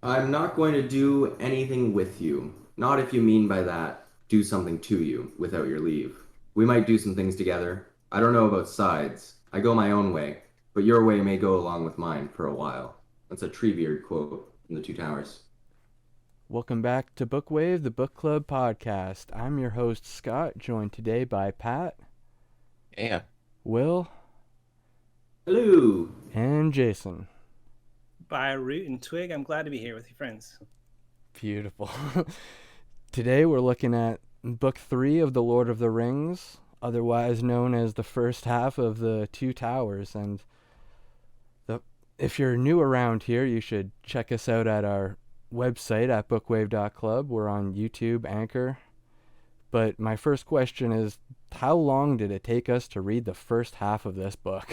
I'm not going to do anything with you. Not if you mean by that, do something to you without your leave. We might do some things together. I don't know about sides. I go my own way, but your way may go along with mine for a while. That's a Treebeard quote from the Two Towers. Welcome back to Bookwave, the book club podcast. I'm your host, Scott, joined today by Pat, Yeah. Will, Hello. and Jason. By root and twig, I'm glad to be here with you friends. Beautiful. Today we're looking at book 3 of The Lord of the Rings, otherwise known as the first half of the Two Towers. And if you're new around here, you should check us out at our website at bookwave.club. We're on YouTube, Anchor. But my first question is, how long did it take us to read the first half of this book?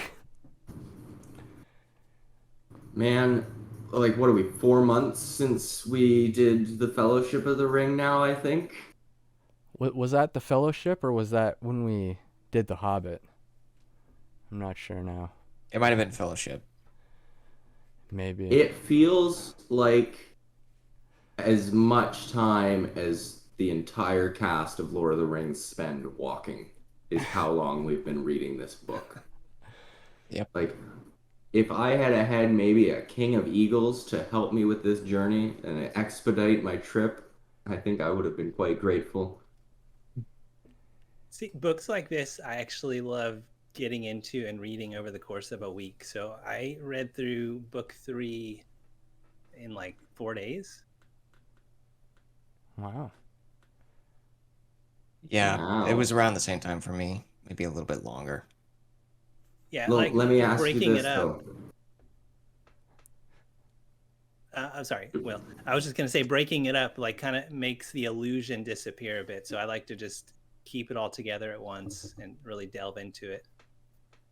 Man, like, what are we, 4 months since we did the Fellowship of the Ring now, I think? Was that the Fellowship, or was that when we did the Hobbit? I'm not sure now. It might have been Fellowship. Maybe. It feels like as much time as the entire cast of Lord of the Rings spend walking is how long we've been reading this book. Yep. Like, if I had maybe a king of eagles to help me with this journey and expedite my trip, I think I would have been quite grateful. See, books like this, I actually love getting into and reading over the course of a week. So I read through book 3 in like 4 days. Wow. Yeah, it Wow. was around the same time for me, maybe a little bit longer. Yeah, Well, like let me ask you breaking this, it up. though. I'm sorry, Will. I was just going to say breaking it up like kind of makes the illusion disappear a bit. So I like to just keep it all together at once and really delve into it.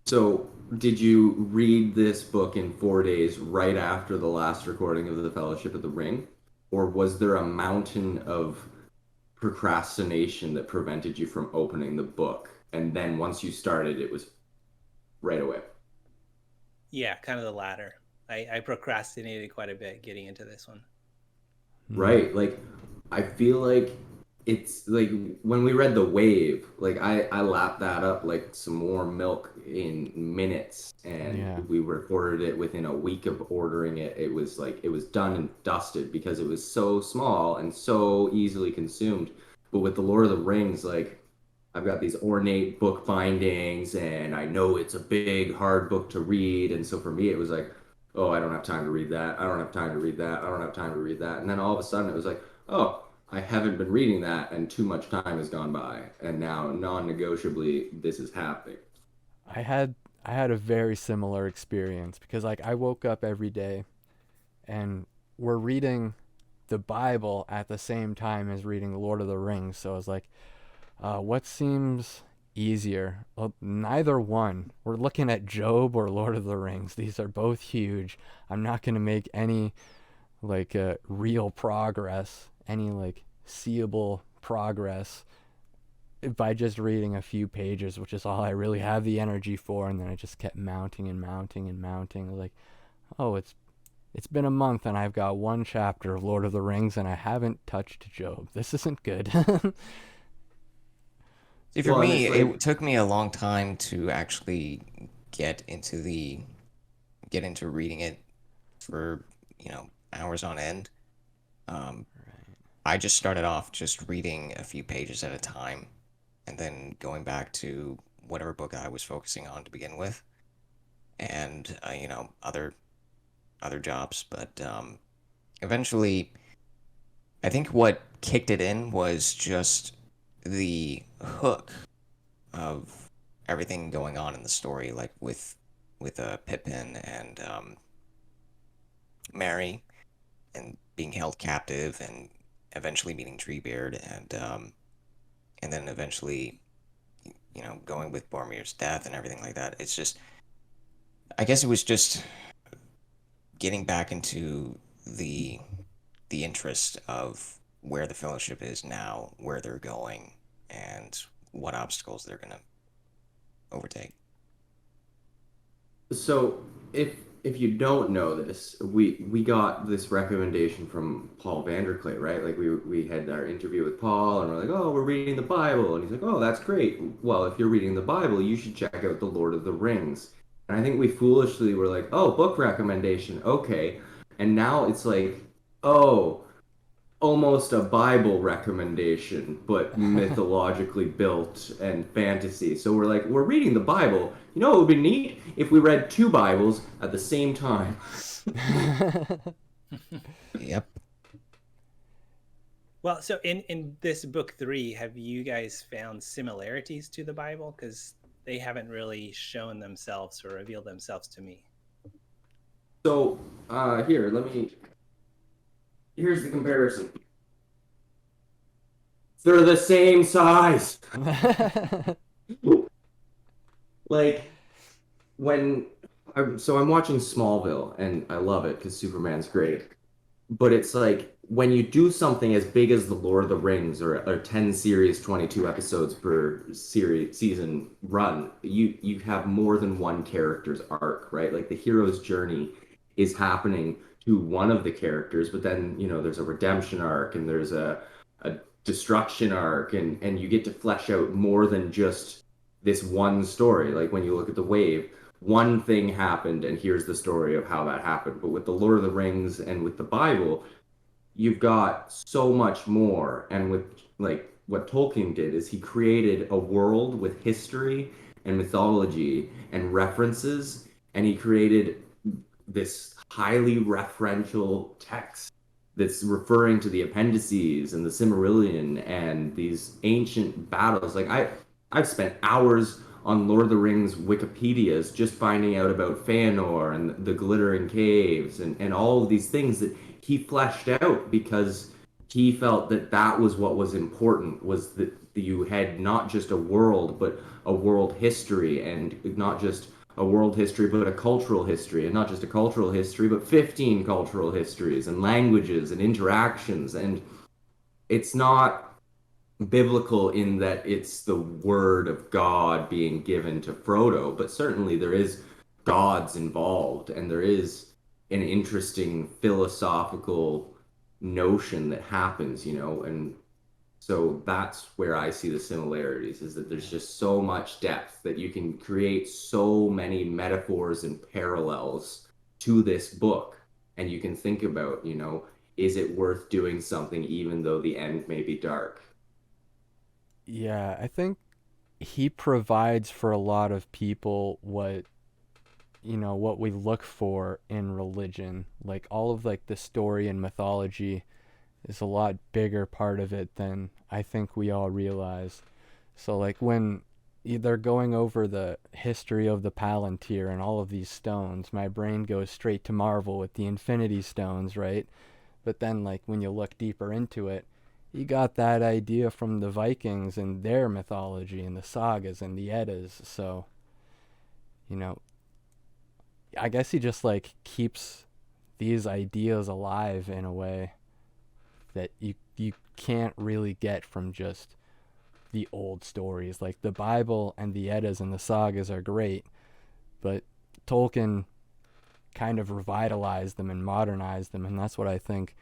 So, did you read this book in 4 days right after the last recording of the Fellowship of the Ring? Or was there a mountain of procrastination that prevented you from opening the book? And then once you started, it was right away. Yeah, kind of the latter. I procrastinated quite a bit getting into this one. Right. Like, I feel like it's like when we read The Wave, like I lapped that up like some warm milk in minutes, and Yeah. we recorded it within a week of ordering it. It was like it was done and dusted because it was so small and so easily consumed. But with The Lord of the Rings, like I've got these ornate book bindings, and I know it's a big, hard book to read. And so for me, it was like, oh, I don't have time to read that. I don't have time to read that. I don't have time to read that. And then all of a sudden, it was like, oh, I haven't been reading that, and too much time has gone by. And now, non negotiably, this is happening. I had I had a very similar experience because like I woke up every day and we're reading the Bible at the same time as reading The Lord of the Rings. So I was like, what seems easier? Well, neither one. We're looking at Job or Lord of the Rings. These are both huge. I'm not going to make any like real progress, any like seeable progress by just reading a few pages, which is all I really have the energy for. And then I just kept mounting and mounting and mounting. Like, oh, it's been a month and I've got one chapter of Lord of the Rings and I haven't touched Job. This isn't good. See, for Well, and me, it's like, it took me a long time to actually get into the get into reading it for, hours on end. Um, I just started off just reading a few pages at a time and then going back to whatever book I was focusing on to begin with and other jobs, but eventually I think what kicked it in was just the hook of everything going on in the story, like with Pippin and Mary, and being held captive, and eventually meeting Treebeard, and then eventually, going with Boromir's death and everything like that. It's just, I guess it was just getting back into the the interest of where the Fellowship is now, where they're going, and what obstacles they're gonna overtake. so if if you don't know this, we got this recommendation from Paul Vanderklay, right? Like we had our interview with Paul, and we're like, oh, we're reading the Bible, and he's like, oh, that's great. Well, if you're reading the Bible, you should check out the Lord of the Rings. And I think we foolishly were like, oh, book recommendation, okay. And now it's like, oh, almost a Bible recommendation, but mythologically built and fantasy. So we're like, we're reading the Bible. You know, it would be neat if we read two Bibles at the same time. Yep. Well, so in this book 3, have you guys found similarities to the Bible? Because they haven't really shown themselves or revealed themselves to me. So here, here's the comparison. They're the same size. Like when I'm watching Smallville and I love it because Superman's great. But it's like when you do something as big as the Lord of the Rings or 10 series, 22 episodes per series season run, you have more than one character's arc, right? Like the hero's journey is happening to one of the characters, but then, there's a redemption arc and there's a destruction arc and you get to flesh out more than just this one story. Like when you look at the Wave, one thing happened and here's the story of how that happened. But with the Lord of the Rings and with the Bible, you've got so much more. And with like what Tolkien did is he created a world with history and mythology and references, and he created this highly referential text that's referring to the appendices and the Silmarillion and these ancient battles. Like I've spent hours on Lord of the Rings Wikipedias just finding out about Feanor and the Glittering Caves and all of these things that he fleshed out because he felt that that was what was important, was that you had not just a world but a world history, and not just a world history but a cultural history, and not just a cultural history but 15 cultural histories and languages and interactions. And it's not biblical in that it's the word of God being given to Frodo, but certainly there is gods involved and there is an interesting philosophical notion that happens, and so that's where I see the similarities, is that there's just so much depth that you can create so many metaphors and parallels to this book, and you can think about, is it worth doing something even though the end may be dark? Yeah, I think he provides for a lot of people what we look for in religion. Like all of like the story and mythology is a lot bigger part of it than I think we all realize. So like when they're going over the history of the Palantir and all of these stones, my brain goes straight to Marvel with the Infinity Stones, right? But then like when you look deeper into it, you got that idea from the Vikings and their mythology and the sagas and the Eddas. So, you know, I guess he just like keeps these ideas alive in a way that you can't really get from just the old stories. Like the Bible and the Eddas and the sagas are great, but Tolkien kind of revitalized them and modernized them, and that's what I think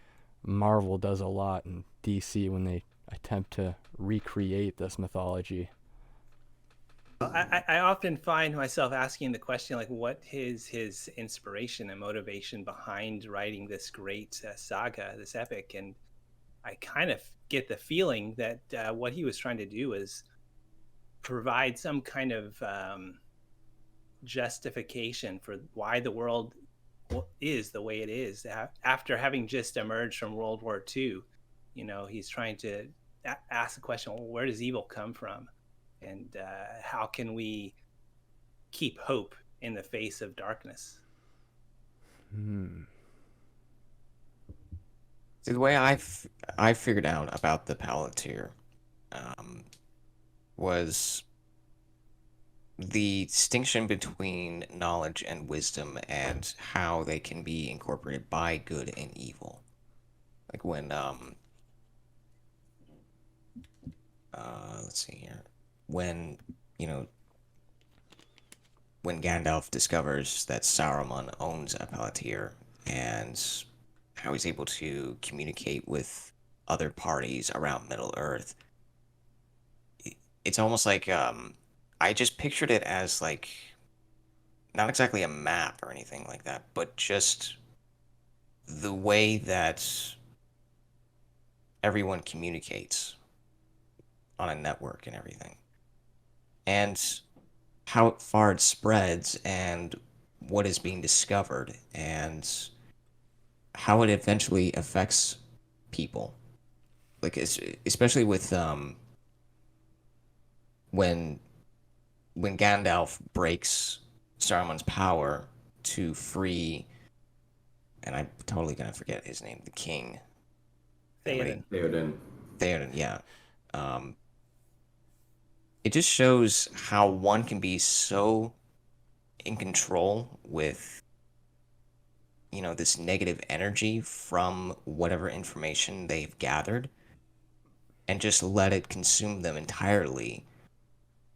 Marvel does a lot in DC when they attempt to recreate this mythology. I often find myself asking the question, like, what is his inspiration and motivation behind writing this great saga, this epic? And I kind of get the feeling that what he was trying to do is provide some kind of justification for why the world is the way it is after having just emerged from World War II. He's trying to ask the question, well, where does evil come from, and how can we keep hope in the face of darkness? See, the way I figured out about the Palantir was the distinction between knowledge and wisdom and how they can be incorporated by good and evil. Like when let's see here. When, you know, when Gandalf discovers that Saruman owns a Palantir and how he's able to communicate with other parties around Middle Earth. It's almost like I just pictured it as like not exactly a map or anything like that, but just the way that everyone communicates on a network and everything. And how far it spreads and what is being discovered and how it eventually affects people. Like especially with when Gandalf breaks Saruman's power to free, and I'm totally gonna forget his name, the king. Theoden. Theoden. Theoden, yeah. Um, it just shows how one can be so in control with this negative energy from whatever information they've gathered and just let it consume them entirely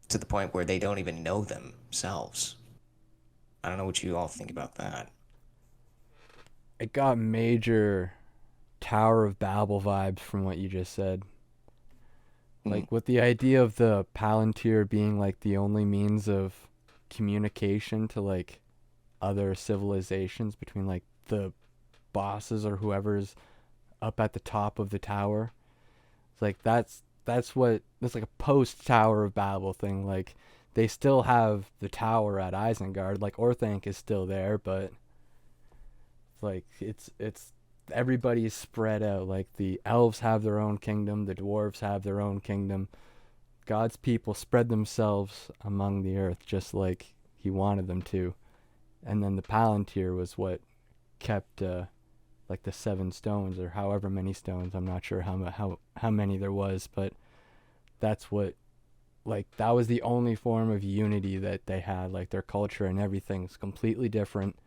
to the point where they don't even know themselves. I don't know what you all think about that. It got major Tower of Babel vibes from what you just said. Like with the idea of the Palantir being like the only means of communication to like other civilizations between like the bosses or whoever's up at the top of the tower. It's like that's like a post Tower of Babel thing. Like they still have the tower at Isengard. Like Orthanc is still there, but like it's everybody's spread out. Like the elves have their own kingdom, the dwarves have their own kingdom. God's people spread themselves among the earth just like he wanted them to. And then the Palantir was what kept like the 7 stones or however many stones. I'm not sure how many there was, but that's what, like, that was the only form of unity that they had. Like their culture and everything's completely different.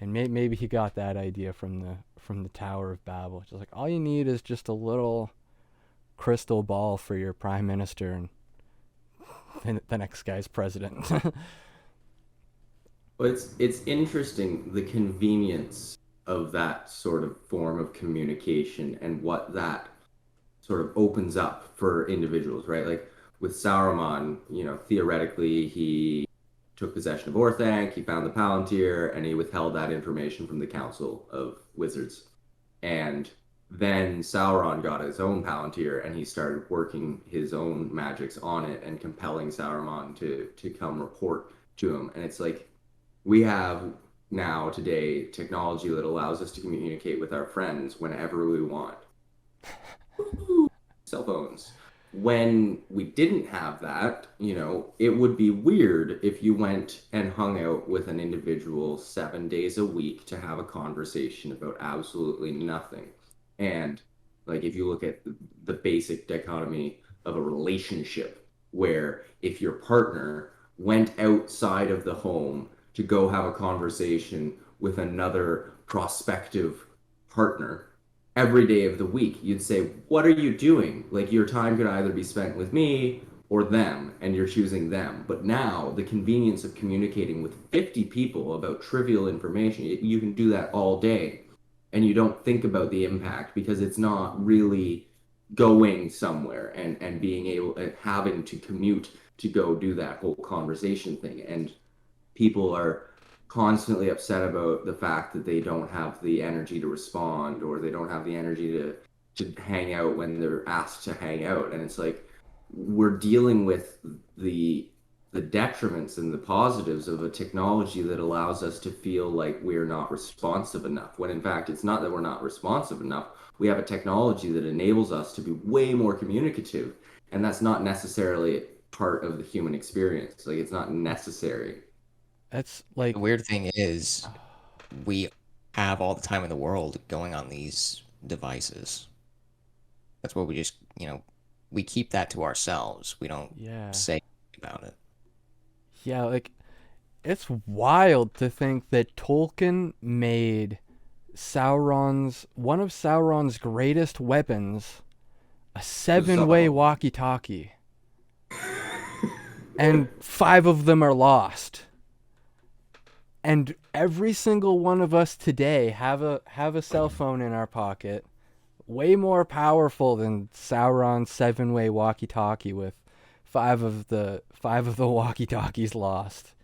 And maybe he got that idea from the Tower of Babel. Just like all you need is just a little crystal ball for your prime minister, and the next guy's president. Well, it's interesting the convenience of that sort of form of communication and what that sort of opens up for individuals, right? Like with Sauron, theoretically he took possession of Orthanc, he found the Palantir, and he withheld that information from the Council of Wizards. And then Sauron got his own Palantir and he started working his own magics on it and compelling Sauron to come report to him. And it's like we have now today technology that allows us to communicate with our friends whenever we want. Cell phones. When we didn't have that, it would be weird if you went and hung out with an individual 7 days a week to have a conversation about absolutely nothing. And like if you look at the basic dichotomy of a relationship, where if your partner went outside of the home to go have a conversation with another prospective partner every day of the week, you'd say, what are you doing? Like your time could either be spent with me or them, and you're choosing them. But now the convenience of communicating with 50 people about trivial information, you can do that all day, and you don't think about the impact because it's not really going somewhere and being able and having to commute to go do that whole conversation thing. And people are constantly upset about the fact that they don't have the energy to respond, or they don't have the energy to hang out when they're asked to hang out. And it's like we're dealing with the detriments and the positives of a technology that allows us to feel like we're not responsive enough, when in fact it's not that we're not responsive enough. We have a technology that enables us to be way more communicative, and that's not necessarily part of the human experience. Like it's not necessary. That's The like weird thing is, we have all the time in the world going on these devices. That's what we just, we keep that to ourselves. We don't yeah. say about it. Yeah, like it's wild to think that Tolkien made one of Sauron's greatest weapons a The cell 7-way phone. walkie-talkie. and 5 of them are lost. And every single one of us today have a cell phone in our pocket, way more powerful than Sauron's 7-way walkie-talkie with 5 of the walkie-talkies lost.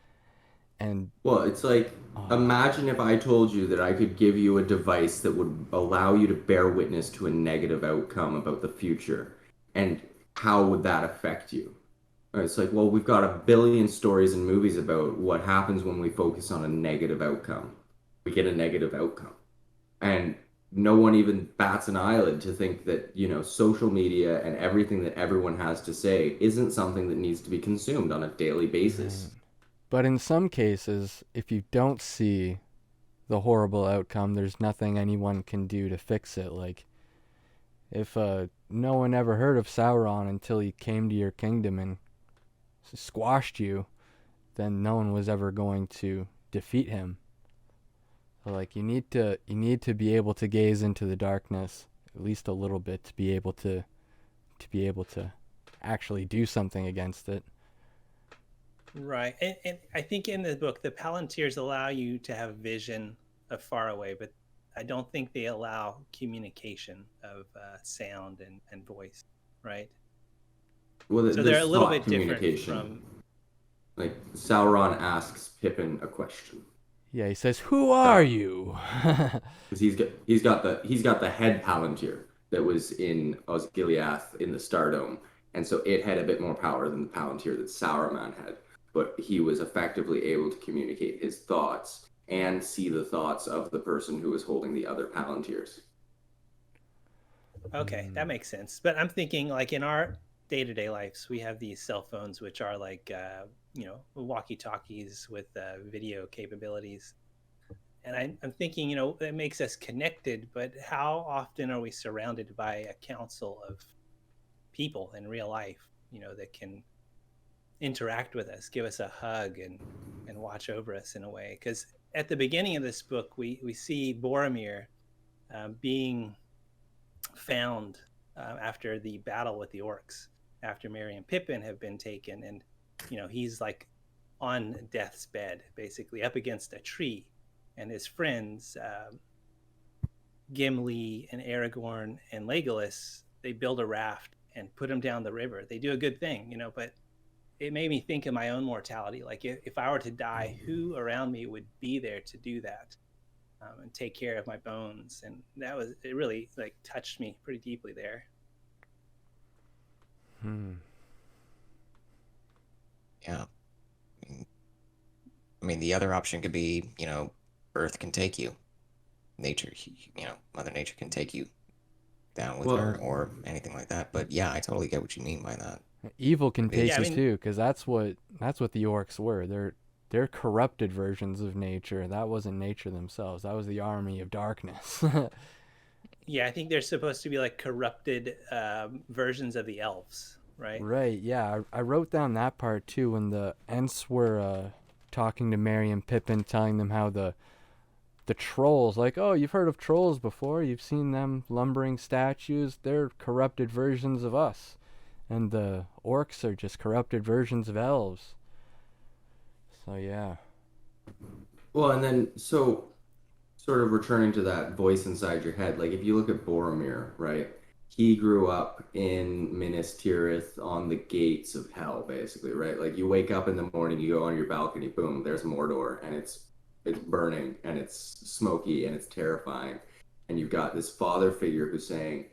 And Well, it's like, imagine if I told you that I could give you a device that would allow you to bear witness to a negative outcome about the future. And how would that affect you? It's like, well, we've got a billion stories and movies about what happens when we focus on a negative outcome. We get a negative outcome. And no one even bats an eyelid to think that, social media and everything that everyone has to say isn't something that needs to be consumed on a daily basis. but in some cases, if you don't see the horrible outcome, there's nothing anyone can do to fix it. Like, if no one ever heard of Sauron until he came to your kingdom and squashed you, then no one was ever going to defeat him. So, like, you need to be able to gaze into the darkness at least a little bit to be able to actually do something against it. Right. And I think in the book, the Palantirs allow you to have vision of far away, but I don't think they allow communication of sound and voice, right? Well, So they're a there's little thought bit different communication. from. Like Sauron asks Pippin a question. Yeah, he says, "Who are you?" Because he's got the head Palantir that was in Osgiliath in the Stardome, and so it had a bit more power than the Palantir that Sauron had. But he was effectively able to communicate his thoughts and see the thoughts of the person who was holding the other Palantirs. Okay, that makes sense. But I'm thinking, like, in our day-to-day lives, we have these cell phones, which are like, walkie-talkies with video capabilities. And I'm thinking, it makes us connected, but how often are we surrounded by a council of people in real life, that can interact with us, give us a hug, and watch over us in a way? Because at the beginning of this book, we see Boromir being found after the battle with the orcs, after Merry and Pippin have been taken, and he's like on death's bed, basically up against a tree, and his friends Gimli and Aragorn and Legolas, they build a raft and put him down the river. They do a good thing, but it made me think of my own mortality. Like, if I were to die, who around me would be there to do that? And take care of my bones. And it really like touched me pretty deeply there. Yeah. I mean, the other option could be, Earth can take you. Nature, Mother Nature can take you down with her or anything like that. But yeah, I totally get what you mean by that. Evil can take Yeah, you too, because that's what the orcs were. They're corrupted versions of nature. That wasn't nature themselves. That was the army of darkness. Yeah, I think they're supposed to be like corrupted versions of the elves, right? Right, yeah. I wrote down that part too when the Ents were talking to Merry and Pippin, telling them how the trolls, like, oh, you've heard of trolls before. You've seen them lumbering statues. They're corrupted versions of us. And the orcs are just corrupted versions of elves. So, yeah. Well, and then, so sort of returning to that voice inside your head, like if you look at Boromir, right? He grew up in Minas Tirith on the gates of hell, basically, right? Like you wake up in the morning, you go on your balcony, boom, there's Mordor, and it's burning, and it's smoky, and it's terrifying. And you've got this father figure who's saying,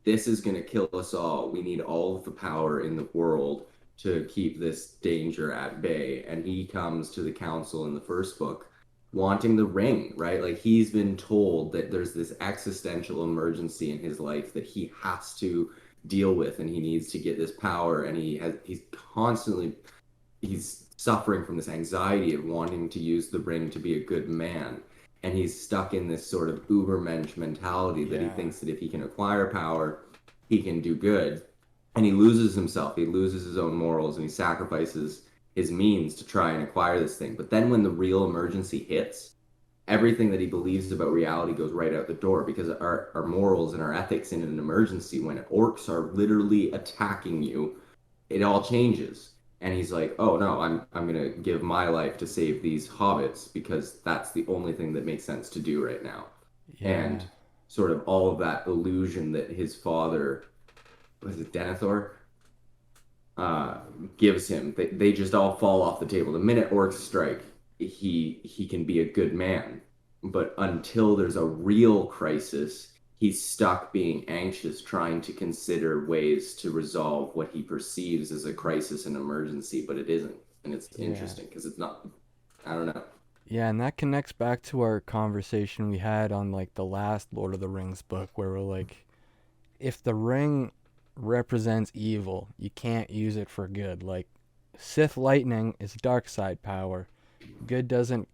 this is going to kill us all. We need all of the power in the world to keep this danger at bay. And he comes to the council in the first book wanting the ring, right? Like he's been told that there's this existential emergency in his life that he has to deal with, and he needs to get this power, and he's suffering from this anxiety of wanting to use the ring to be a good man. And he's stuck in this sort of ubermensch mentality that he thinks that if he can acquire power, he can do good. And he loses himself. He loses his own morals, and he sacrifices his means to try and acquire this thing. But then when the real emergency hits, everything that he believes about reality goes right out the door, because our morals and our ethics in an emergency, when orcs are literally attacking you, it all changes. and he's like, "Oh no, I'm gonna give my life to save these hobbits because that's the only thing that makes sense to do right now." Yeah. And sort of all of that illusion that his father, was it Denethor, uh, gives him, they just all fall off the table. The minute orcs strike, he can be a good man, but until there's a real crisis, he's stuck being anxious, trying to consider ways to resolve what he perceives as a crisis and emergency, but it isn't. And it's Yeah. interesting because it's not. I don't know. Yeah, and that connects back to our conversation we had on like the last Lord of the Rings book where we're like, if the ring represents evil, you can't use it for good. Like Sith lightning is dark side power. Good doesn't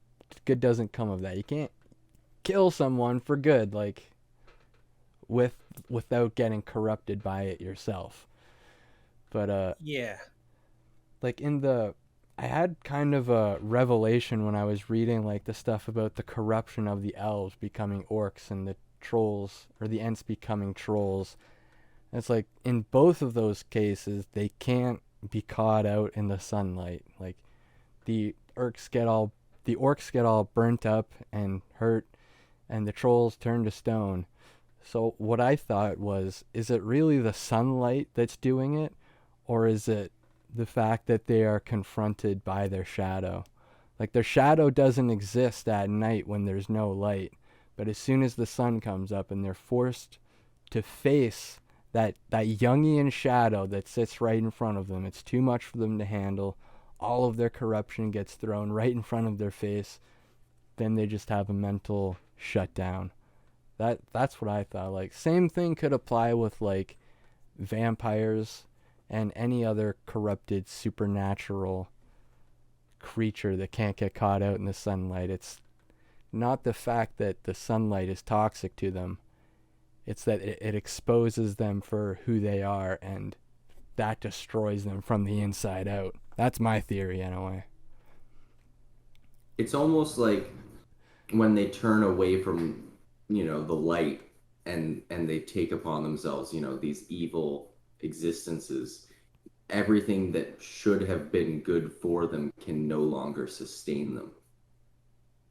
good doesn't come of that. You can't kill someone for good like with without getting corrupted by it yourself. But Yeah. like in the I had kind of a revelation when I was reading like the stuff about the corruption of the elves becoming orcs and the trolls or the ents becoming trolls. And it's like in both of those cases they can't be caught out in the sunlight. Like the orcs get all burnt up and hurt and the trolls turn to stone. So what I thought was, is it really the sunlight that's doing it, or is it the fact that they are confronted by their shadow? Like their shadow doesn't exist at night when there's no light, but as soon as the sun comes up and they're forced to face that Jungian shadow that sits right in front of them, it's too much for them to handle. All of their corruption gets thrown right in front of their face. Then they just have a mental shutdown. That's what I thought. Like same thing could apply with like vampires and any other corrupted supernatural creature that can't get caught out in the sunlight. It's not the fact that the sunlight is toxic to them. It's that it exposes them for who they are and that destroys them from the inside out. That's my theory anyway. It's almost like when they turn away from, the light, and they take upon themselves, these evil existences, everything that should have been good for them can no longer sustain them.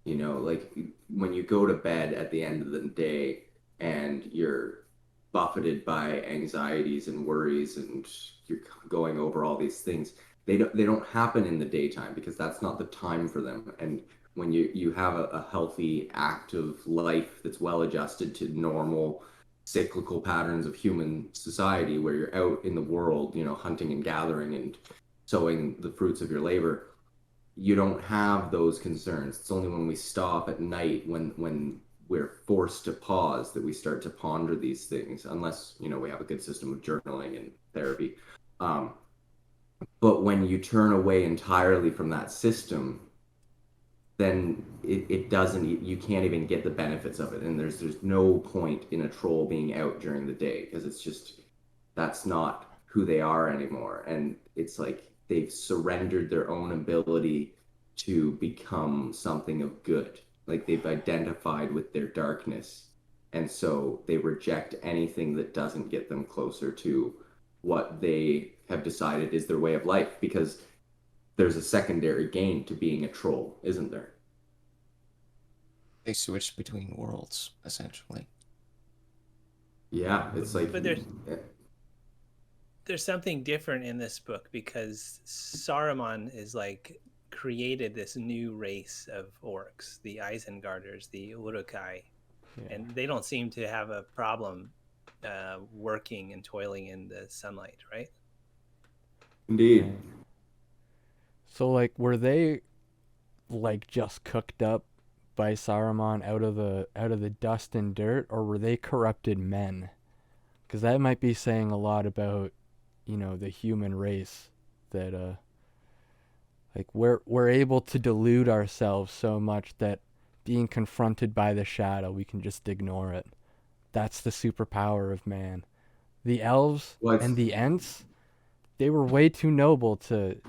Like when you go to bed at the end of the day and you're buffeted by anxieties and worries and you're going over all these things, they don't happen in the daytime because that's not the time for them. And when you have a healthy active life that's well adjusted to normal cyclical patterns of human society where you're out in the world, hunting and gathering and sowing the fruits of your labor, you don't have those concerns. It's only when we stop at night, when we're forced to pause, that we start to ponder these things, unless we have a good system of journaling and therapy. um, but when you turn away entirely from that system, then it doesn't, you can't even get the benefits of it, and there's no point in a troll being out during the day because it's just, that's not who they are anymore. And it's like they've surrendered their own ability to become something of good. Like they've identified with their darkness. And so they reject anything that doesn't get them closer to what they have decided is their way of life, because there's a secondary gain to being a troll, isn't there? They switched between worlds, essentially. Yeah, it's like, But there's something different in this book because Saruman is like created this new race of orcs, the Isengarders, the Urukai, Yeah. and they don't seem to have a problem working and toiling in the sunlight, right? indeed. Right. So like were they like just cooked up by Saruman out of the dust and dirt, or were they corrupted men? Because that might be saying a lot about the human race, that like we're able to delude ourselves so much that being confronted by the shadow we can just ignore it. That's the superpower of man. The elves Well, and the ents, they were way too noble to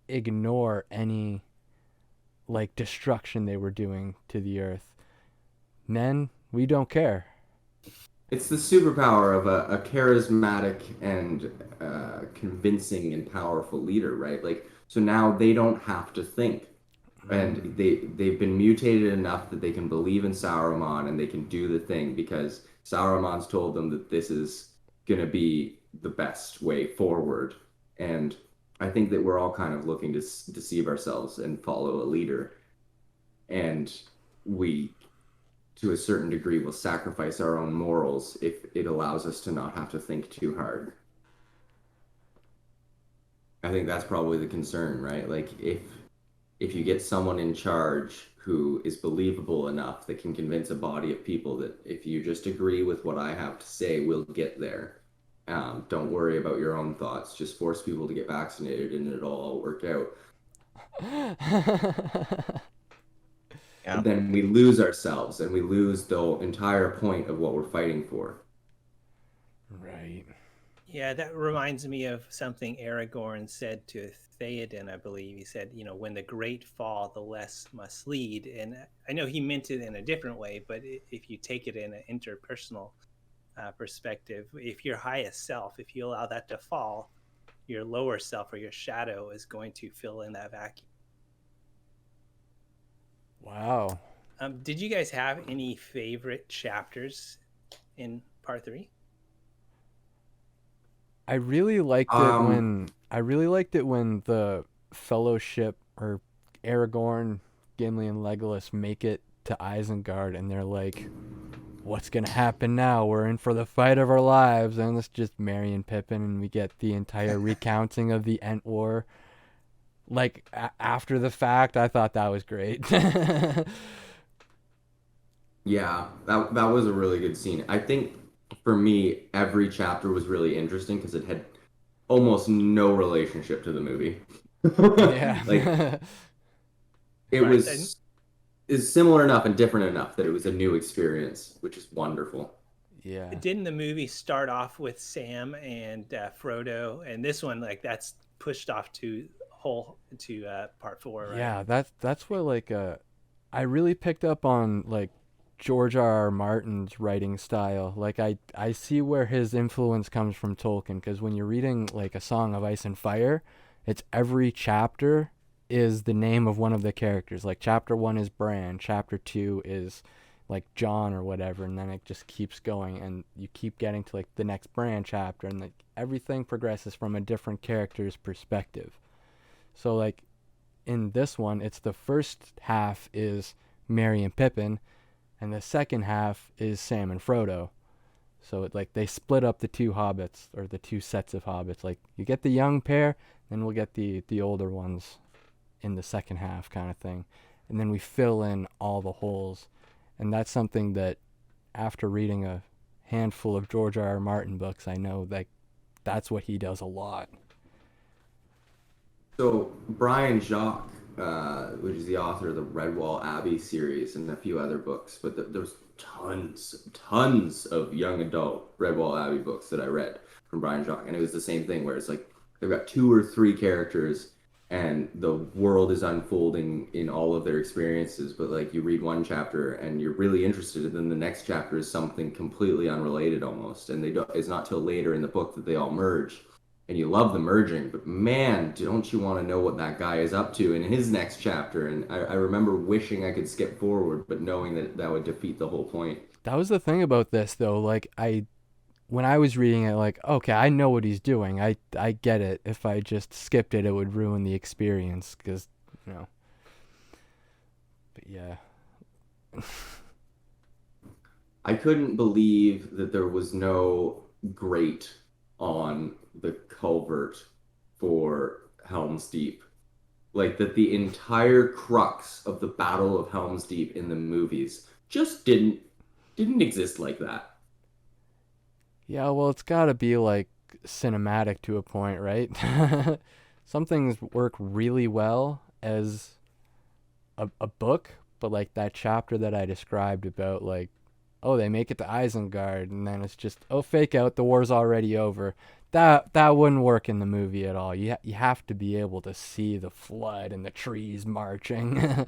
ignore any like destruction they were doing to the earth. Men, we don't care. It's the superpower of a charismatic and convincing and powerful leader, right? Like, so now they don't have to think, and they've been mutated enough that they can believe in Saruman and they can do the thing because Saruman's told them that this is gonna be the best way forward. And I think that we're all kind of looking to deceive ourselves and follow a leader, and we to a certain degree will sacrifice our own morals if it allows us to not have to think too hard. I think that's probably the concern, right? Like if you get someone in charge who is believable enough that can convince a body of people that if you just agree with what I have to say, we'll get there. Don't worry about your own thoughts. Just force people to get vaccinated and it'll all work out. Yeah. Then we lose ourselves and we lose the entire point of what we're fighting for. Right. Yeah, that reminds me of something Aragorn said to Theoden, I believe. He said, when the great fall, the less must lead. And I know he meant it in a different way, but if you take it in an interpersonal perspective, if your highest self, if you allow that to fall, your lower self or your shadow is going to fill in that vacuum. Wow. Did you guys have any favorite chapters in part 3? I really liked it Um, when the Fellowship or Aragorn, Gimli, and Legolas make it to Isengard, and they're like, "What's gonna happen now? We're in for the fight of our lives." And it's just Merry and Pippin, and we get the entire recounting of the Ent War. Like after the fact, I thought that was great. yeah, that was a really good scene. I think for me, every chapter was really interesting because it had almost no relationship to the movie. Like Yeah. it Right. And was is similar enough and different enough that it was a new experience, which is wonderful. Yeah. didn't the movie start off with Sam and Frodo, and this one like that's pushed off to part 4, right? Yeah, that's what like I really picked up on like George R. R. Martin's writing style. Like I see where his influence comes from Tolkien, because when you're reading like A Song of Ice and Fire, it's every chapter is the name of one of the characters. Like chapter 1 is Bran, chapter 2 is like John or whatever, and then it just keeps going and you keep getting to like the next Bran chapter, and like everything progresses from a different character's perspective. So like in this one, it's the first half is Merry and Pippin, and the second half is Sam and Frodo. So it, like they split up the two hobbits or the two sets of hobbits. Like you get the young pair, then we'll get the older ones in the second half kind of thing, and then we fill in all the holes. And that's something that after reading a handful of George R. R. Martin books, I know that that's what he does a lot. So Brian Jacques, which is the author of the Redwall Abbey series and a few other books, but there's tons of young adult Redwall Abbey books that I read from Brian Jacques, and it was the same thing where it's like they've got two or three characters, and the world is unfolding in all of their experiences. But like you read one chapter and you're really interested, and then the next chapter is something completely unrelated almost, and they don't. It's not till later in the book that they all merge and you love the merging, but man, don't you want to know what that guy is up to in his next chapter? And I remember wishing I could skip forward, but knowing that that would defeat the whole point. That was the thing about this though. Like I when I was reading it, like, okay, I know what he's doing. I get it. If I just skipped it, it would ruin the experience. Because, you know. But yeah. I couldn't believe that there was no grate on the culvert for Helm's Deep. Like that the entire crux of the Battle of Helm's Deep in the movies just didn't exist like that. Yeah, well, it's got to be like cinematic to a point, right? Some things work really well as a book, but like that chapter that I described about like, oh, they make it to Isengard, and then it's just, oh, fake out, the war's already over. That wouldn't work in the movie at all. You have to be able to see the flood and the trees marching.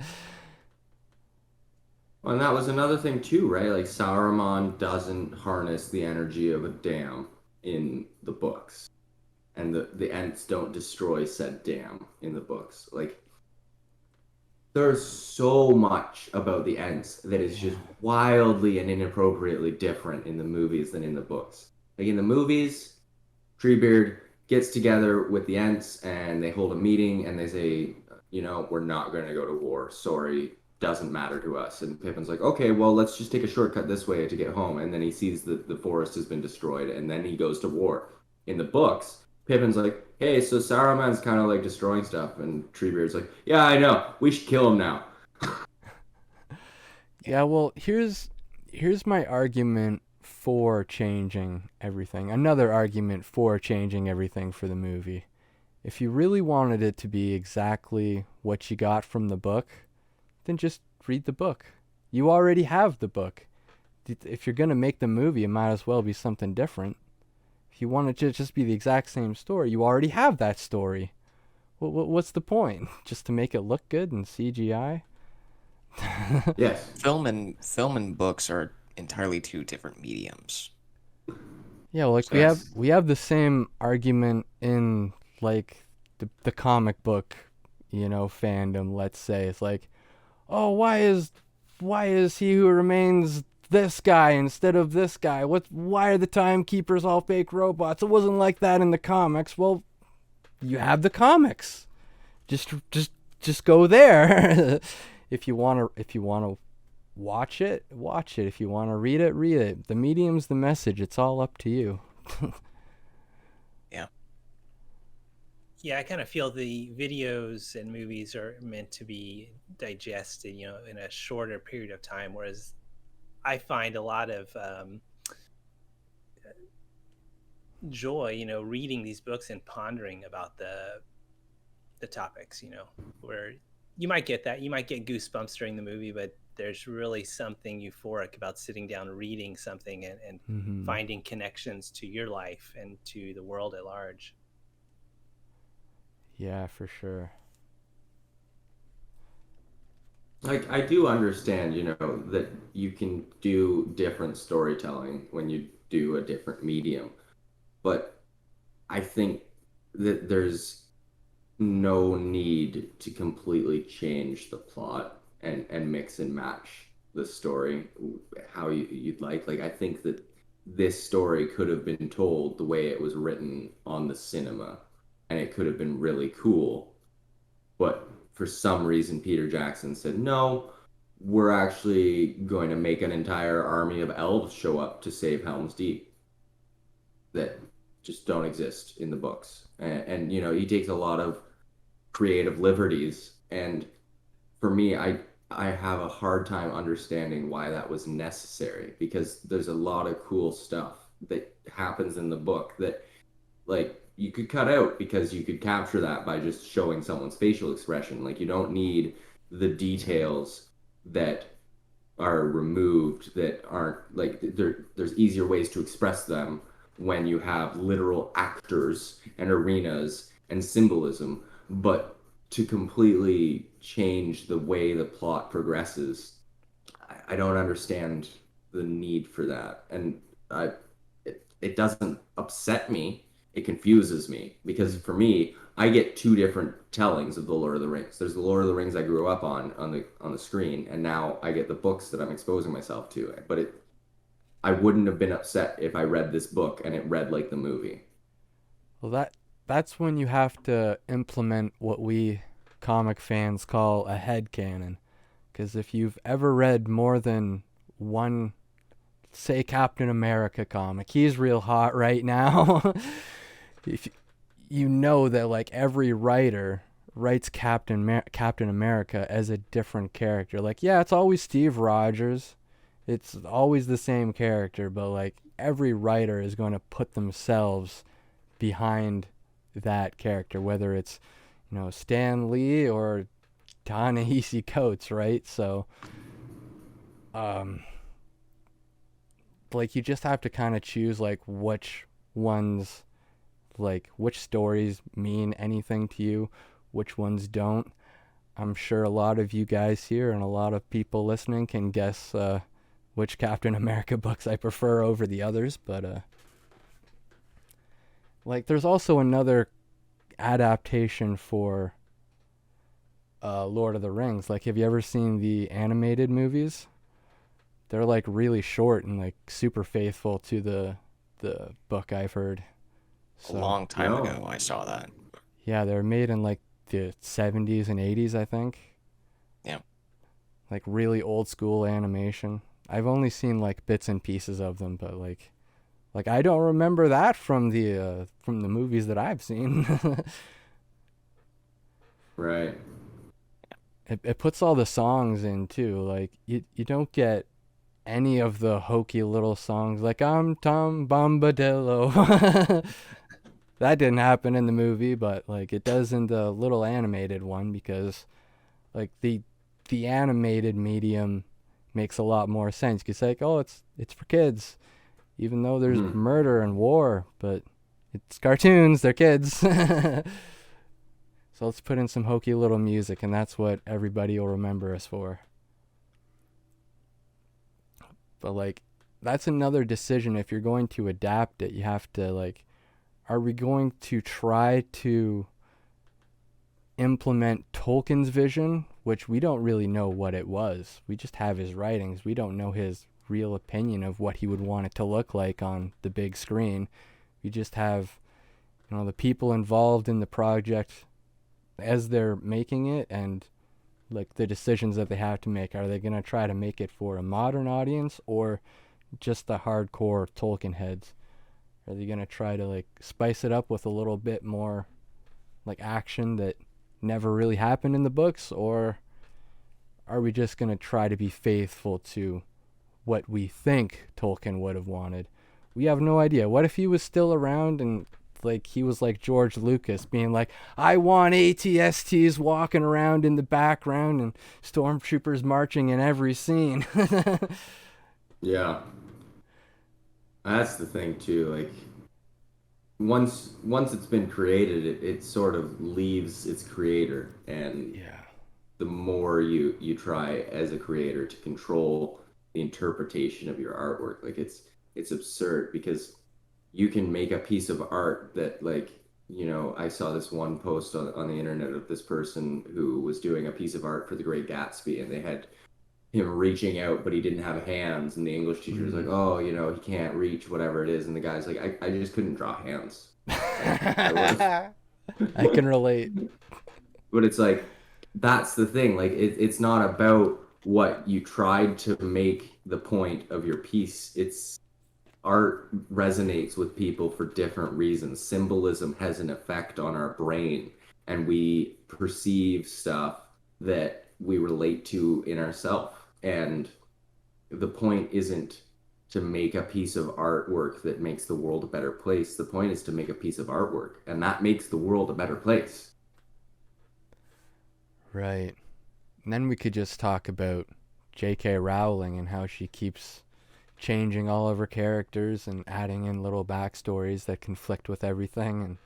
Well, and that was another thing too, right? Like Sauron doesn't harness the energy of a dam in the books, and the Ents don't destroy said dam in the books. Like there's so much about the Ents that is just wildly and inappropriately different in the movies than in the books. Like in the movies, Treebeard gets together with the Ents and they hold a meeting and they say, we're not going to go to war. Sorry, doesn't matter to us. And Pippin's like, okay, well, let's just take a shortcut this way to get home. And then he sees that the forest has been destroyed and then he goes to war. In the books, Pippin's like, hey, so Saruman's kind of like destroying stuff. And Treebeard's like, yeah, I know. We should kill him now. Yeah, well, here's my argument for changing everything. Another argument for changing everything for the movie. If you really wanted it to be exactly what you got from the book, then just read the book. You already have the book. If you're going to make the movie, it might as well be something different. If you want it to just be the exact same story, you already have that story. What's the point? Just to make it look good in CGI? Yes. Film and books are entirely two different mediums. Yeah, well, like So we have the same argument in like the comic book, fandom, let's say. It's like, "Oh, why is he who remains this guy instead of this guy? Why are the timekeepers all fake robots? It wasn't like that in the comics." Well, you have the comics. Just go there. If you want to watch it, watch it. If you want to read it, read it. The medium's the message. It's all up to you. yeah, Yeah, I kind of feel the videos and movies are meant to be digested, in a shorter period of time. Whereas I find a lot of joy, reading these books and pondering about the topics, where you might get that. You might get goosebumps during the movie, but there's really something euphoric about sitting down, reading something and Mm-hmm. finding connections to your life and to the world at large. Yeah, for sure. Like I do understand, that you can do different storytelling when you do a different medium, but I think that there's no need to completely change the plot and mix and match the story how you'd like. Like I think that this story could have been told the way it was written on the cinema, and it could have been really cool, but for some reason, Peter Jackson said, no, we're actually going to make an entire army of elves show up to save Helm's Deep that just don't exist in the books. And he takes a lot of creative liberties. And for me, I have a hard time understanding why that was necessary because there's a lot of cool stuff that happens in the book that like you could cut out because you could capture that by just showing someone's facial expression. Like you don't need the details that are removed that aren't like there's easier ways to express them when you have literal actors and arenas and symbolism. But to completely change the way the plot progresses, I don't understand the need for that. And it doesn't upset me. It confuses me because for me, I get two different tellings of the Lord of the Rings. There's the Lord of the Rings I grew up on the screen, and now I get the books that I'm exposing myself to. But I wouldn't have been upset if I read this book and it read like the movie. Well, that's when you have to implement what we comic fans call a headcanon. Because if you've ever read more than one, say, Captain America comic, he's real hot right now. If you know that like every writer writes Captain America as a different character. Like, yeah, it's always Steve Rogers. It's always the same character, but like every writer is going to put themselves behind that character, whether it's Stan Lee or Ta-Nehisi Coates, right? So, um, like you just have to kind of choose like which stories mean anything to you, which ones don't. I'm sure a lot of you guys here and a lot of people listening can guess which Captain America books I prefer over the others, but like there's also another adaptation for Lord of the Rings. Like, have you ever seen the animated movies? They're like really short and like super faithful to the book, I've heard. A So long time No. ago, I saw that. yeah, they're made in like the 70s and 80s, I think. Yeah. Like really old school animation. I've only seen like bits and pieces of them, but like I don't remember that from the movies that I've seen. Right. It puts all the songs in too. Like you don't get any of the hokey little songs like I'm Tom Bombadillo. That didn't happen in the movie, but like it does in the little animated one because like the animated medium makes a lot more sense. Cause like, oh, it's for kids, even though there's Hmm. murder and war, but it's cartoons, they're kids. So let's put in some hokey little music, and that's what everybody will remember us for. But like, that's another decision. If you're going to adapt it, you have to like, are we going to try to implement Tolkien's vision, which we don't really know what it was. We just have his writings. We don't know his real opinion of what he would want it to look like on the big screen. We just have, the people involved in the project as they're making it and like the decisions that they have to make. Are they going to try to make it for a modern audience or just the hardcore Tolkien heads? Are they going to try to like spice it up with a little bit more like action that never really happened in the books, or are we just going to try to be faithful to what we think Tolkien would have wanted? We have no idea. What if he was still around and like he was like George Lucas being like, I want ATSTs walking around in the background and stormtroopers marching in every scene. Yeah. That's the thing too. Like once it's been created, it sort of leaves its creator, and Yeah. the more you try as a creator to control the interpretation of your artwork, like it's absurd because you can make a piece of art that like I saw this one post on the internet of this person who was doing a piece of art for the Great Gatsby, and they had him reaching out, but he didn't have hands. And the English teacher was like, oh, he can't reach, whatever it is. And the guy's like, I just couldn't draw hands. Like, I would have. I can relate. But it's like, that's the thing. Like, it's not about what you tried to make the point of your piece. It's art resonates with people for different reasons. Symbolism has an effect on our brain, and we perceive stuff that we relate to in ourselves. And the point isn't to make a piece of artwork that makes the world a better place. The point is to make a piece of artwork, and that makes the world a better place. Right. And then we could just talk about J.K. Rowling and how she keeps changing all of her characters and adding in little backstories that conflict with everything. And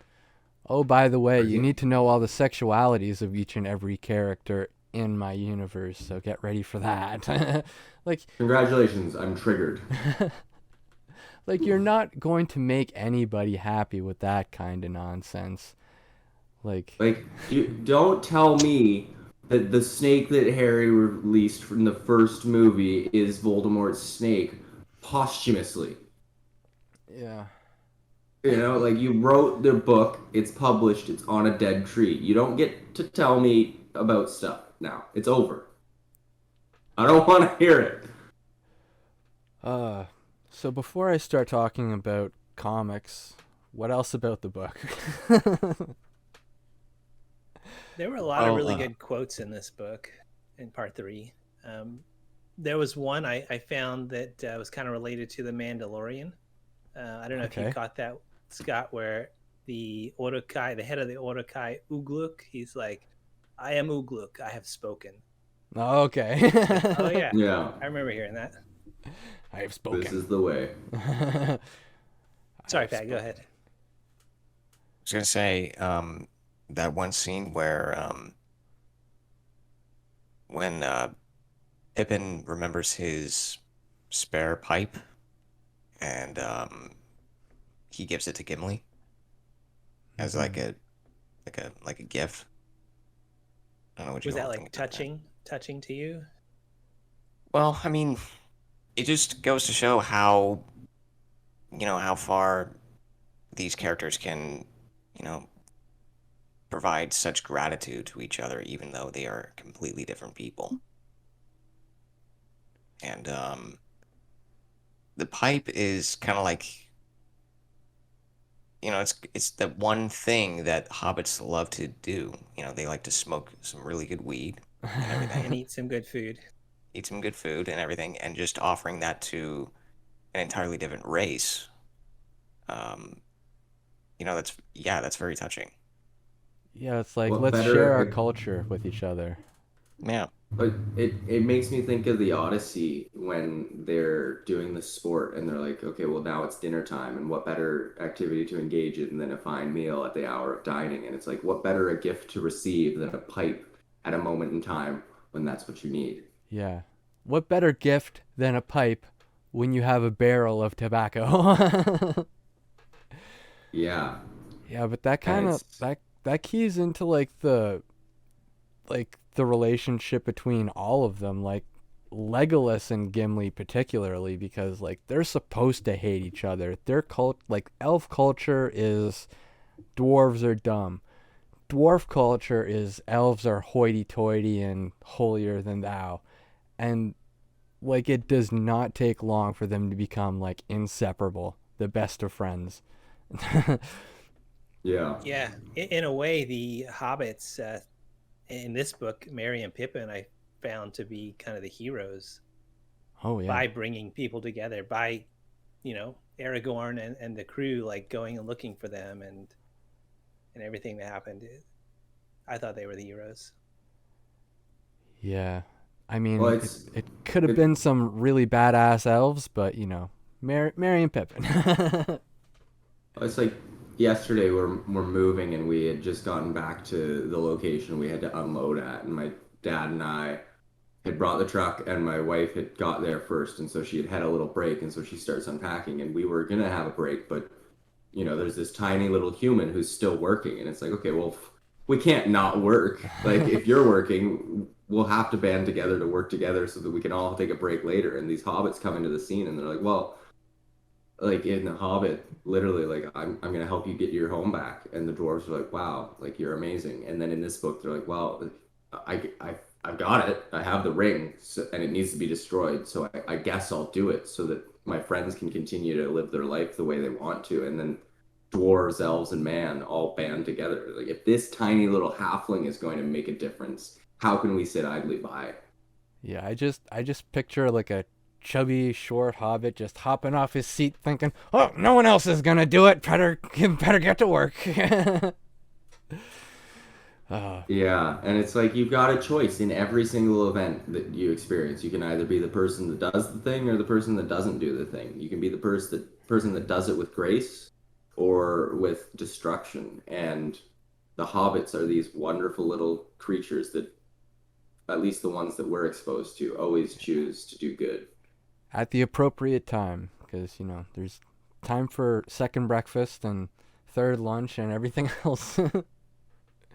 oh, by the way, you need to know all the sexualities of each and every character in my universe, so get ready for that. Like, Congratulations, I'm triggered. like you're not going to make anybody happy with that kind of nonsense. Like, Like, you don't tell me that the snake that Harry released from the first movie is Voldemort's snake posthumously. yeah. Like you wrote the book, it's published, it's on a dead tree. You don't get to tell me about stuff now. It's over. I don't want to hear it. Uh, so before I start talking about comics, what else about the book? There were a lot of Oh, really good quotes in this book in part three. There was one I found that was kind of related to the Mandalorian. I don't know if you Okay. caught that, Scott, where the Orokai, the head of the Orokai, Ugluk, he's like, I am Ugluk, I have spoken. Okay. Like, oh, yeah, Yeah, I remember hearing that. I have this spoken. is the way. Sorry, Pat, go ahead. I was gonna say, that one scene where when Pippin remembers his spare pipe and he gives it to Gimli as Hmm. like a gift. I don't know what Was you that all like think about that. touching to you? Well, I mean, it just goes to show how, how far these characters can, you know, provide such gratitude to each other, even though they are completely different people. And the pipe is kind of like, it's the one thing that hobbits love to do. They like to smoke some really good weed and And everything, eat some good food. eat some good food and everything, and just offering that to an entirely different race. Um, that's very touching. Yeah, it's like What let's share our better culture with each other. Yeah. But it makes me think of the Odyssey when they're doing the sport and they're like, okay, well now it's dinner time, and what better activity to engage in than a fine meal at the hour of dining? And it's like, what better a gift to receive than a pipe at a moment in time when that's what you need? Yeah. What better gift than a pipe when you have a barrel of tobacco? Yeah, Yeah, but that and kind of it's that keys into like the relationship between all of them, like Legolas and Gimli particularly, because like they're supposed to hate each other. Their like elf culture is dwarves are dumb. Dwarf culture is elves are hoity-toity and holier than thou. And like it does not take long for them to become like inseparable, the best of friends. yeah. Yeah, in a way, the hobbits in this book, Merry and Pippin, I found to be kind of the heroes Oh yeah. by bringing people together, by Aragorn and the crew like going and looking for them and everything that happened. I thought they were the heroes. Yeah. I Well, mean, it could have it, been some really badass elves, but Mary and Pippin. it's like yesterday we're moving and we had just gotten back to the location we had to unload at, and my dad and I had brought the truck and my wife had got there first, and so she had a little break, and so she starts unpacking and we were gonna have a break, but there's this tiny little human who's still working, and it's like, okay, well, we can't not work. Like if you're working, we'll have to band together to work together so that we can all take a break later. And these hobbits come into the scene and they're like, well, like in the Hobbit, literally, like I'm gonna help you get your home back, and the dwarves are like, wow, like you're amazing. And then in this book, they're like, well, I've got it, I have the ring, so, and it needs to be destroyed, so I guess I'll do it so that my friends can continue to live their life the way they want to. And then dwarves, elves, and man all band together. Like if this tiny little halfling is going to make a difference, how can we sit idly by? Yeah, I just picture like a chubby short hobbit just hopping off his seat thinking, "Oh, no one else is going to do it. Better get to work." uh, Yeah, and it's like you've got a choice in every single event that you experience. You can either be the person that does the thing or the person that doesn't do the thing. You can be the person that does it with grace or with destruction. And the hobbits are these wonderful little creatures that, at least the ones that we're exposed to, always choose to do good. at the appropriate time because, there's time for second breakfast and third lunch and everything else.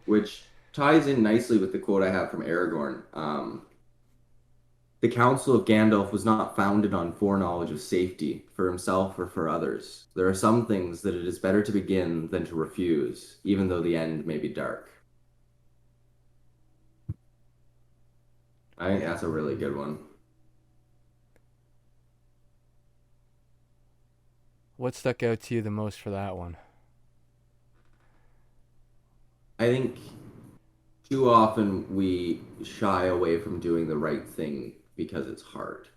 Which ties in nicely with the quote I have from Aragorn. The counsel of Gandalf was not founded on foreknowledge of safety for himself or for others. There are some things that it is better to begin than to refuse, even though the end may be dark. I think Yeah. that's a really good one. What stuck out to you the most for that one? I think too often we shy away from doing the right thing because it's hard,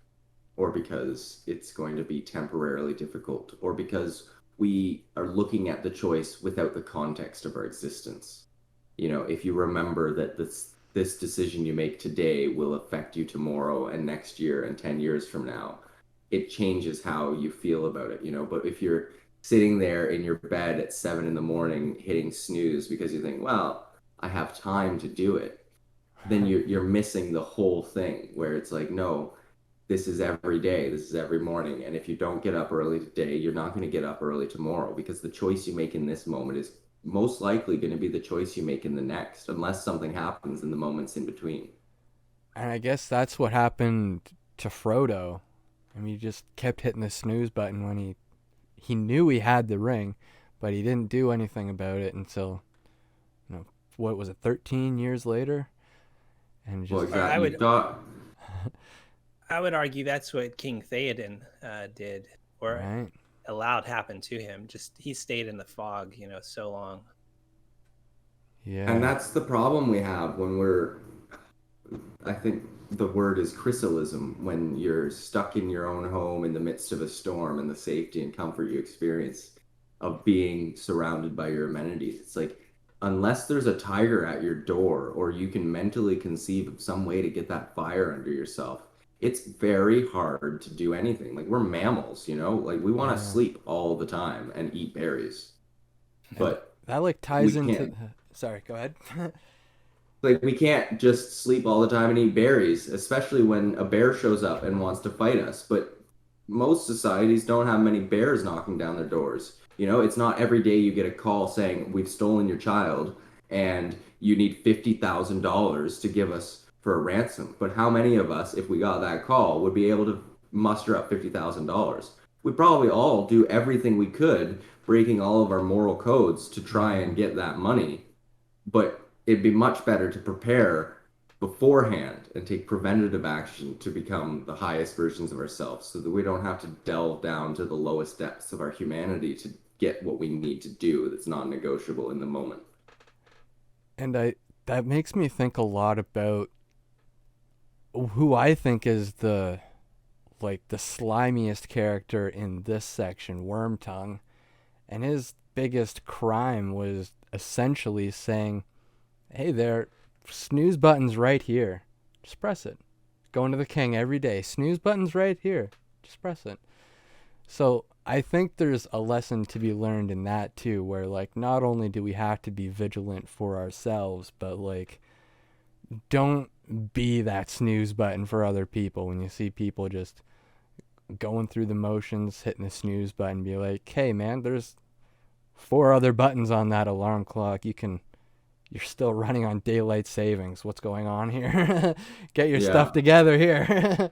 or because it's going to be temporarily difficult, or because we are looking at the choice without the context of our existence. If you remember that this decision you make today will affect you tomorrow and next year and 10 years from now, it changes how you feel about it. But if you're sitting there in your bed at 7 in the morning hitting snooze because you think, well, I have time to do it, then you're missing the whole thing where it's like, no, this is every day, this is every morning. And if you don't get up early today, you're not going to get up early tomorrow because the choice you make in this moment is most likely going to be the choice you make in the next, unless something happens in the moments in between. And I guess that's what happened to Frodo. I mean, he just kept hitting the snooze button when he knew he had the ring, but he didn't do anything about it until, what was it, 13 years later? And Well, just, Or I exactly. would You've got, I would argue that's what King Theoden did, or right? allowed happen to him. Just he stayed in the fog, so long. and Yeah. that's the problem we have when I think the word is chrysalism, when you're stuck in your own home in the midst of a storm and the safety and comfort you experience of being surrounded by your amenities. It's like, unless there's a tiger at your door or you can mentally conceive of some way to get that fire under yourself, it's very hard to do anything. Like, we're mammals, like we want to Yeah. sleep all the time and eat berries, And but that like we ties into, can't sorry, go ahead. we can't just sleep all the time and eat berries, especially when a bear shows up and wants to fight us. But most societies don't have many bears knocking down their doors. It's not every day you get a call saying we've stolen your child and you need $50,000 to give us for a ransom. But how many of us, if we got that call, would be able to muster up $50,000? We'd probably all do everything we could, breaking all of our moral codes to try Hmm. and get that money. But it'd be much better to prepare beforehand and take preventative action to become the highest versions of ourselves so that we don't have to delve down to the lowest depths of our humanity to get what we need to do that's non-negotiable in the moment. And that makes me think a lot about who I think is the slimiest character in this section, Wormtongue. And his biggest crime was essentially saying, hey there, snooze button's right here. Just press it. Going to the king every day. Snooze button's right here. Just press it. So I think there's a lesson to be learned in that too, where like not only do we have to be vigilant for ourselves, but like don't be that snooze button for other people when you see people just going through the motions, hitting the snooze button, be like, hey man, there's 4 other buttons on that alarm clock. You're still running on daylight savings. What's going on here? Get your stuff Yeah. together here.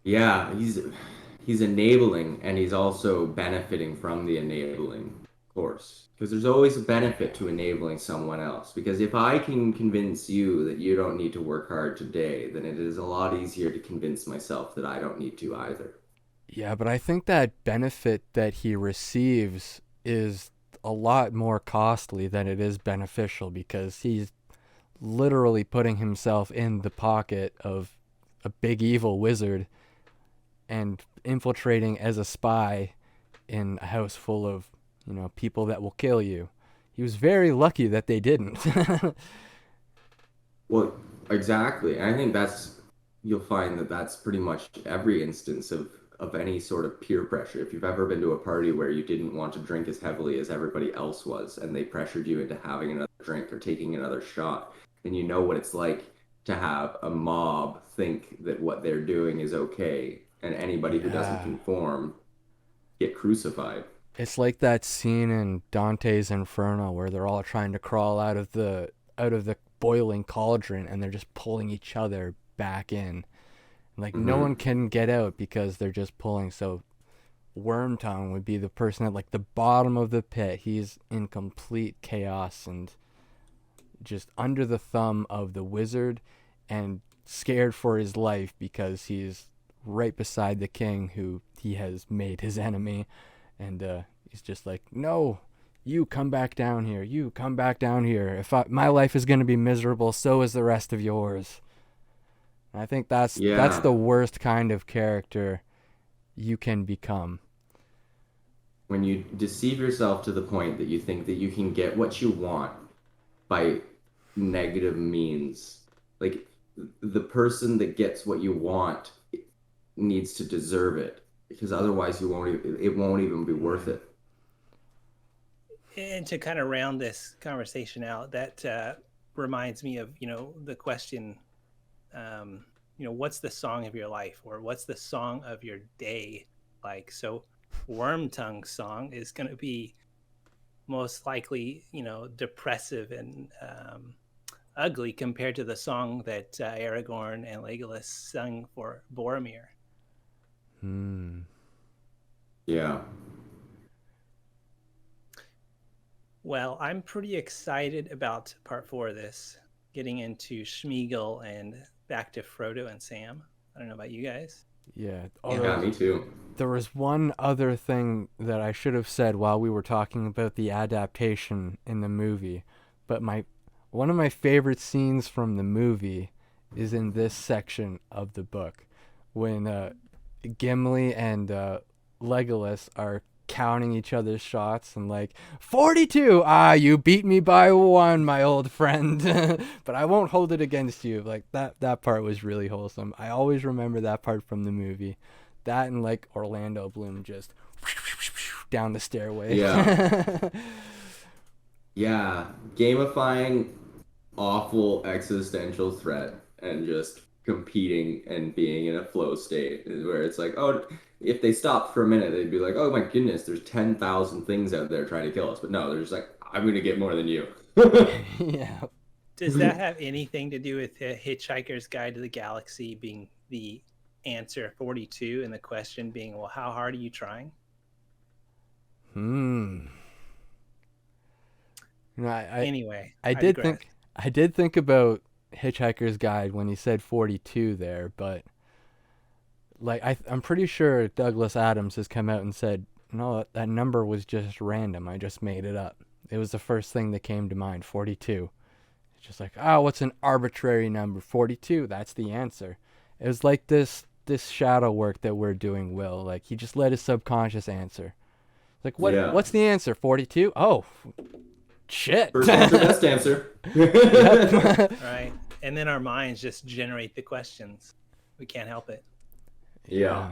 Yeah, he's enabling and he's also benefiting from the enabling, of course. Because there's always a benefit to enabling someone else. Because if I can convince you that you don't need to work hard today, then it is a lot easier to convince myself that I don't need to either. Yeah, but I think that benefit that he receives is a lot more costly than it is beneficial because he's literally putting himself in the pocket of a big evil wizard and infiltrating as a spy in a house full of, people that will kill you. He was very lucky that they didn't. Well, exactly. And I think you'll find that that's pretty much every instance of any sort of peer pressure. If you've ever been to a party where you didn't want to drink as heavily as everybody else was, and they pressured you into having another drink or taking another shot, then you know what it's like to have a mob think that what they're doing is okay, and anybody who doesn't Yeah. conform get crucified. It's like that scene in Dante's Inferno where they're all trying to crawl out of the boiling cauldron and they're just pulling each other back in. Like no one Hmm. can get out because they're just pulling. So Wormtongue would be the person at like the bottom of the pit. He's in complete chaos and just under the thumb of the wizard and scared for his life because he's right beside the king who he has made his enemy. And he's just like, no, you come back down here. You come back down here. My life is going to be miserable, so is the rest of yours. And I think that's Yeah. the worst kind of character you can become. When you deceive yourself to the point that you think that you can get what you want by negative means. Like, the person that gets what you want needs to deserve it because otherwise it won't even be worth Mm. it. And to kind of round this conversation out, that reminds me of, the question, what's the song of your life, or what's the song of your day like? So Wormtongue's song is going to be most likely, depressive and ugly compared to the song that Aragorn and Legolas sung for Boromir. Yeah. Well, I'm pretty excited about part 4 of this, getting into Schmeagol and back to Frodo and Sam. I don't know about you guys. Yeah. Yeah, me too. There was one other thing that I should have said while we were talking about the adaptation in the movie, but one of my favorite scenes from the movie is in this section of the book, when Gimli and Legolas are counting each other's shots and like 42. You beat me by 1, my old friend. But I won't hold it against you. Like that part was really wholesome. I always remember that part from the movie. That and like Orlando Bloom just down the stairway. Yeah. Yeah, gamifying awful existential threat and just competing and being in a flow state is where it's like, oh, if they stopped for a minute, they'd be like, oh my goodness, there's 10,000 things out there trying to kill us. But no, they're just like, I'm going to get more than you. Yeah. Does that have anything to do with Hitchhiker's Guide to the Galaxy being the answer 42 and the question being, well, how hard are you trying? Anyway, I did think about Hitchhiker's Guide when he said 42 there, but like I'm pretty sure Douglas Adams has come out and said, no, that number was just random. I just made it up. It was the first thing that came to mind, 42. It's just like, oh, what's an arbitrary number? 42, that's the answer. It was like this shadow work that we're doing, Will. Like he just let his subconscious answer. Like what's the answer? 42? Oh, shit. First answer, best answer. Right. And then our minds just generate the questions. We can't help it. Yeah.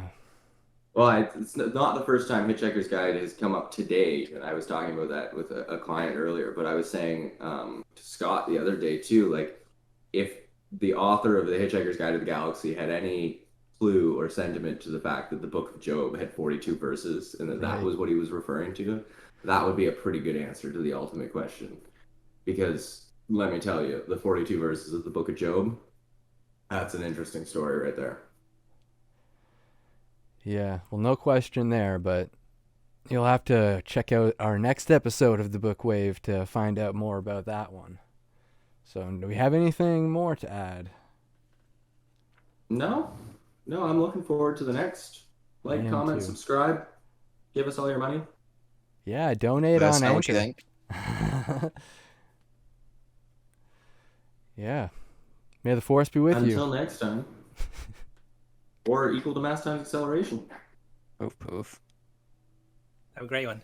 Well, it's not the first time Hitchhiker's Guide has come up today, and I was talking about that with a client earlier, but I was saying to Scott the other day too, like if the author of the Hitchhiker's Guide to the Galaxy had any clue or sentiment to the fact that the Book of Job had 42 verses and that was what he was referring to, that would be a pretty good answer to the ultimate question. Because let me tell you, the 42 verses of the Book of Job, that's an interesting story right there. Yeah, well, no question there, but you'll have to check out our next episode of the Book Wave to find out more about that one. So, do we have anything more to add? No, I'm looking forward to the next. Like, comment, subscribe, give us all your money. Yeah, donate on Anchor. What you think. Yeah. May the force be with you. Until next time. Or equal to mass times acceleration. Poof, poof. Have a great one.